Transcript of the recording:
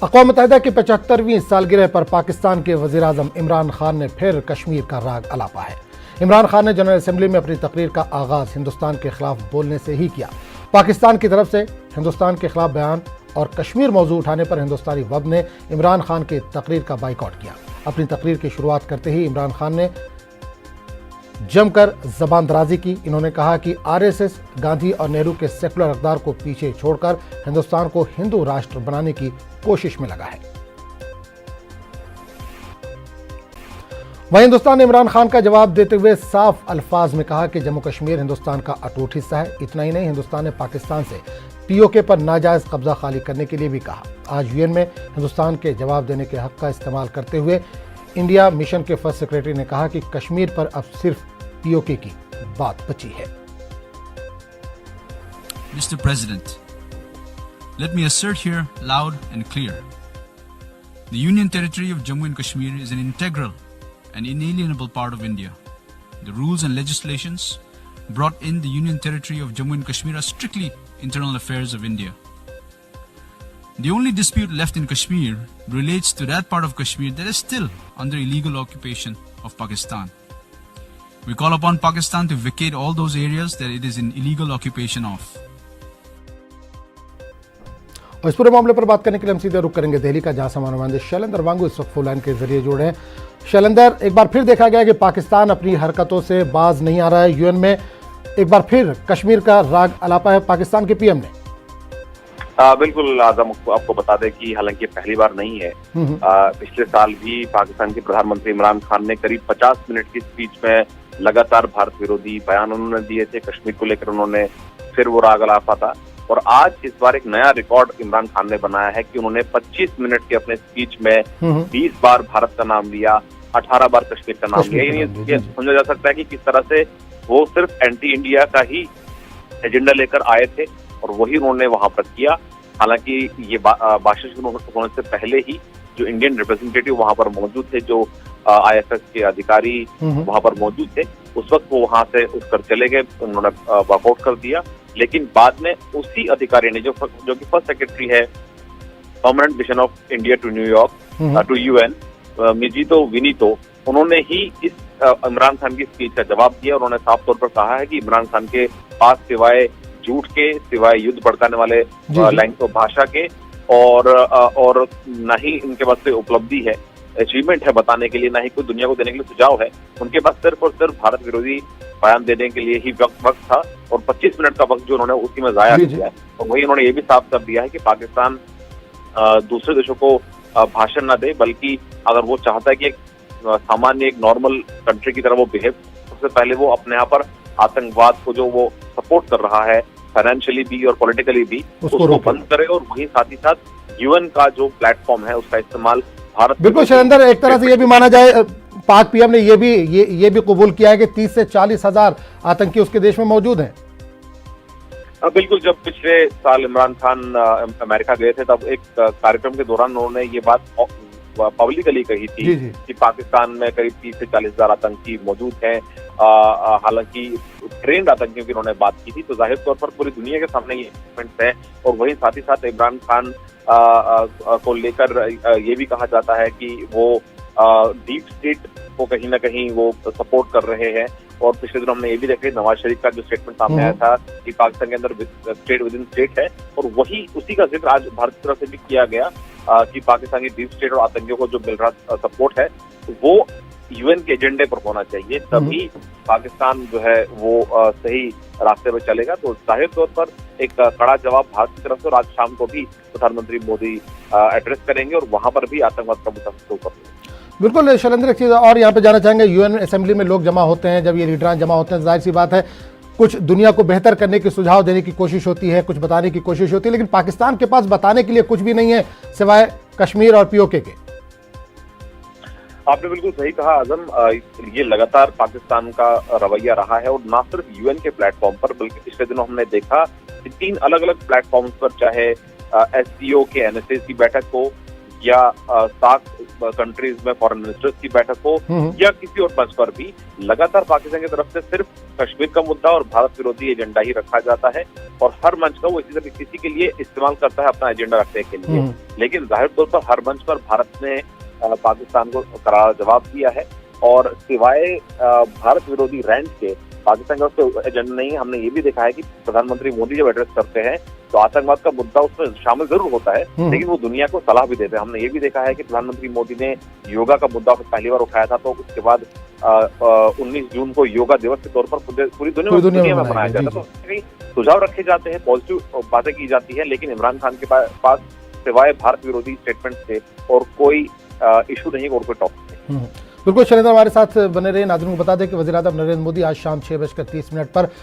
अक़वाम मुत्तहिदा की 75वीं सालगिरह पर पाकिस्तान के वज़ीर-ए-आज़म इमरान खान ने फिर कश्मीर का राग अलापा है। इमरान खान ने जनरल असेंबली में अपनी तकरीर का आगाज़ हिंदुस्तान के खिलाफ बोलने से ही किया। पाकिस्तान की तरफ से हिंदुस्तान के खिलाफ बयान और कश्मीर मौजू उठाने पर हिंदुस्तानी वफ़द ने इमरान खान की तकरीर का बाइकआउट किया। अपनी तकरीर की शुरुआत करते ही इमरान खान ने जमकर जबान दराजी की। इन्होंने कहा कि आरएसएस गांधी और नेहरू के सेकुलर अक़दार को पीछे छोड़कर हिंदुस्तान को हिंदू राष्ट्र बनाने की कोशिश में लगा है। वहीं हिंदुस्तान ने इमरान खान का जवाब देते हुए साफ अल्फाज में कहा कि जम्मू कश्मीर हिंदुस्तान का अटूट हिस्सा है। इतना ही नहीं, हिंदुस्तान ने पाकिस्तान से पीओके पर नाजायज कब्जा खाली करने के लिए भी कहा। आज यूएन में हिंदुस्तान के जवाब देने के हक का इस्तेमाल करते हुए इंडिया मिशन के फर्स्ट सेक्रेटरी ने कहा कि कश्मीर पर अब सिर्फ पीओके की बात बची है। Mr. President, let me assert here loud and clear. The Union Territory of Jammu and Kashmir is an integral and inalienable part of India. The rules and legislations brought in the Union Territory of Jammu and Kashmir are strictly internal affairs of India. The only dispute left in Kashmir relates to that part of Kashmir that is still under illegal occupation of Pakistan. We call upon Pakistan to vacate all those areas that it is in illegal occupation of. और इस पूरे मामले पर बात करने के लिए हम सीधे रुक करेंगे दिल्ली का, जहां हमारे नुमाइंदे शैलेंद्र वांगू इस वक्त फोन लाइन के जरिए जुड़े हैं। शैलेंद्र, एक बार फिर देखा गया कि पाकिस्तान अपनी हरकतों से बाज नहीं आ रहा है। यूएन में एक बार फिर कश्मीर का राग अलापा है पाकिस्तान के पीएम ने। बिल्कुल आजम, आपको बता दें कि हालांकि पहली बार नहीं है। पिछले साल भी पाकिस्तान के प्रधानमंत्री इमरान खान ने करीब 50 मिनट की स्पीच में लगातार भारत विरोधी बयान उन्होंने दिए थे। कश्मीर को लेकर उन्होंने फिर वो राग अलापा था। और आज इस बार एक नया रिकॉर्ड इमरान खान ने बनाया है कि उन्होंने 25 मिनट के अपने स्पीच में 20 बार भारत का नाम लिया, 18 बार कश्मीर का नाम लिया। ये समझा जा सकता है कि किस तरह से वो सिर्फ एंटी इंडिया का ही एजेंडा लेकर आए थे और वही उन्होंने वहां पर किया। हालांकि ये भाषण शुरू होने से पहले ही जो इंडियन रिप्रेजेंटेटिव वहां पर मौजूद थे, जो आईएफएस के अधिकारी वहां पर मौजूद थे, उस वक्त वो वहां से उठकर चले गए, उन्होंने वॉकआउट कर दिया। लेकिन बाद में उसी अधिकारी ने जो कि फर्स्ट सेक्रेटरी है permanent mission of India to New York to UN, मिजीतो विनीतो, उन्होंने ही इस इमरान खान की स्पीच का जवाब दिया। उन्होंने साफ तौर पर कहा है कि इमरान खान के पास सिवाय झूठ के, सिवाय युद्ध भड़काने वाले भाषा के और न ही इनके पास कोई उपलब्धि है, अचीवमेंट है बताने के लिए, ना ही कोई दुनिया को देने के लिए सुझाव है। उनके पास सिर्फ और सिर्फ भारत विरोधी बयान देने के लिए ही वक्त था और 25 मिनट का वक्त जो उन्होंने उसी में जाया किया है। और वही उन्होंने ये भी साफ कर दिया है कि पाकिस्तान दूसरे देशों को भाषण न दे, बल्कि अगर वो चाहता है कि एक सामान्य एक नॉर्मल कंट्री की तरह वो बिहेव, सबसे पहले वो अपने यहाँ पर आतंकवाद को जो वो सपोर्ट कर रहा है फाइनेंशियली भी और पॉलिटिकली भी, उसको बंद करे और वही साथ ही साथ यूएन का जो प्लेटफॉर्म है उसका इस्तेमाल भारत। बिल्कुल शैलेंद्र, एक तरह से ये भी माना जाए, पाक पीएम ने ये भी कबूल किया है कि 30 से 40 हजार आतंकी उसके देश में मौजूद हैं। बिल्कुल, जब पिछले साल इमरान खान अमेरिका गए थे तब एक कार्यक्रम के दौरान उन्होंने ये बात पब्लिकली कही थी कि पाकिस्तान में करीब 30 से 40 हजार आतंकी मौजूद हैं। हालांकि ट्रेंड आतंकियों की उन्होंने बात की थी, तो जाहिर तौर पर पूरी दुनिया के सामने ये इवेंट्स है। और वहीं साथ ही साथ इमरान खान को लेकर ये भी कहा जाता है कि वो डीप स्टेट को कहीं ना कहीं वो सपोर्ट कर रहे हैं। और पिछले दिनों हमने ये भी देखा नवाज शरीफ का जो स्टेटमेंट सामने आया था कि पाकिस्तान के अंदर स्टेट विद इन स्टेट है, और वही उसी का जिक्र आज भारत की तरफ से भी किया गया कि पाकिस्तान की डीप स्टेट और आतंकियों को जो मिल रहा सपोर्ट है वो यूएन के एजेंडे पर होना चाहिए, तभी पाकिस्तान जो है वो सही रास्ते पर चलेगा। तो जाहिर तौर पर एक कड़ा जवाब भारत की तरफ से, और आज शाम को भी प्रधानमंत्री मोदी एड्रेस करेंगे और वहां पर भी आतंकवाद का मुद्दा ऊपर। बिल्कुल शैलेंद्र, एक चीज़ और यहाँ पे जाना चाहेंगे, यूएन असेंबली में लोग जमा होते हैं, जब ये लीडरान जमा होते हैं, जाहिर सी बात है कुछ दुनिया को बेहतर करने की सुझाव देने की कोशिश होती है, कुछ बताने की कोशिश होती है, लेकिन पाकिस्तान के पास बताने के लिए कुछ भी नहीं है सिवाय कश्मीर और पीओके के। आपने बिल्कुल सही कहा आजम, ये लगातार पाकिस्तान का रवैया रहा है, और ना सिर्फ यूएन के प्लेटफॉर्म पर बल्कि पिछले दिनों हमने देखा कि 3 अलग अलग प्लेटफॉर्म्स पर, चाहे एससीओ के एनएसए की बैठक हो, या सार्क कंट्रीज में फॉरेन मिनिस्टर्स की बैठक हो या किसी और मंच पर भी लगातार पाकिस्तान की तरफ से सिर्फ कश्मीर का मुद्दा और भारत विरोधी एजेंडा ही रखा जाता है और हर मंच का वो किसी के लिए इस्तेमाल करता है अपना एजेंडा रखने के लिए। लेकिन जाहिर तौर पर हर मंच पर भारत ने पाकिस्तान को करारा जवाब दिया है और सिवाय भारत विरोधी रैंट के पाकिस्तान का उसका एजेंडा नहीं है। हमने ये भी देखा है कि प्रधानमंत्री मोदी जब एड्रेस करते हैं तो आतंकवाद का मुद्दा उसमें शामिल जरूर होता है, लेकिन वो दुनिया को सलाह भी देते हैं। हमने ये भी देखा है कि प्रधानमंत्री मोदी ने योगा का मुद्दा पहली बार उठाया था, तो उसके बाद 19 जून को योगा दिवस के तौर पर पूरी दुनिया में मनाया जाता है। तो सुझाव रखे जाते हैं, पॉजिटिव बातें की जाती है, लेकिन इमरान खान के पास सिवाय भारत विरोधी स्टेटमेंट से और कोई इशू नहीं और कोई टॉपिक नहीं। बिल्कुल शैलेंद्र हमारे साथ बने रहे। नाज़रीन को बता दें कि वज़ीर-ए-आज़म नरेंद्र मोदी आज शाम 6:30 पर